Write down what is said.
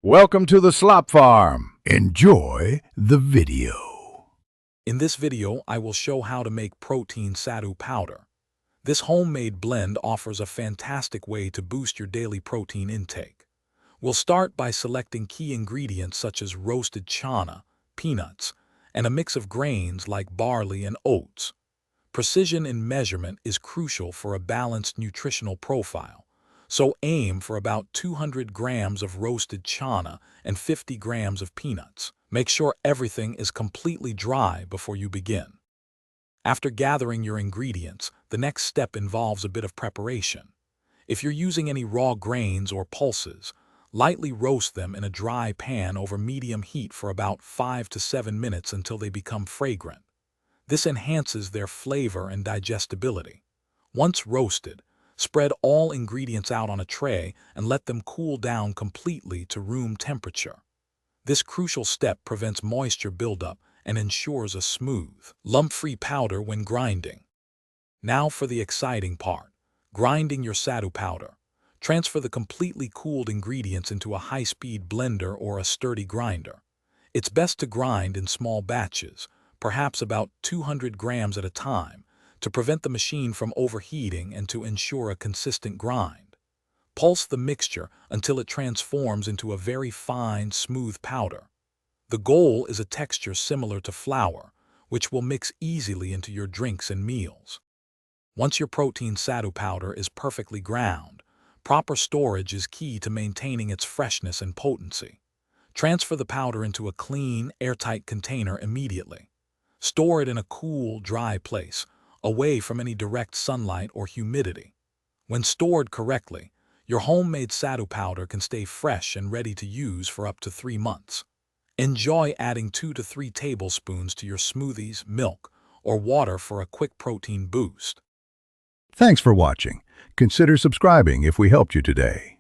Welcome to the Slop Farm. Enjoy the video. In this video, I will show how to make protein Sattu powder. This homemade blend offers a fantastic way to boost your daily protein intake. We'll start by selecting key ingredients such as roasted chana, peanuts, and a mix of grains like barley and oats. Precision in measurement is crucial for a balanced nutritional profile. So aim for about 200 grams of roasted chana and 50 grams of peanuts. Make sure everything is completely dry before you begin. After gathering your ingredients, the next step involves a bit of preparation. If you're using any raw grains or pulses, lightly roast them in a dry pan over medium heat for about 5 to 7 minutes until they become fragrant. This enhances their flavor and digestibility. Once roasted, spread all ingredients out on a tray and let them cool down completely to room temperature. This crucial step prevents moisture buildup and ensures a smooth, lump-free powder when grinding. Now for the exciting part, grinding your Sattu powder. Transfer the completely cooled ingredients into a high-speed blender or a sturdy grinder. It's best to grind in small batches, perhaps about 200 grams at a time, to prevent the machine from overheating and to ensure a consistent grind. Pulse the mixture until it transforms into a very fine, smooth powder. The goal is a texture similar to flour, which will mix easily into your drinks and meals. Once your protein Sattu powder is perfectly ground, proper storage is key to maintaining its freshness and potency. Transfer the powder into a clean, airtight container immediately. Store it in a cool, dry place, away from any direct sunlight or humidity. When stored correctly, your homemade Sattu powder can stay fresh and ready to use for up to 3 months. Enjoy adding 2 to 3 tablespoons to your smoothies, milk, or water for a quick protein boost. Thanks for watching. Consider subscribing if we helped you today.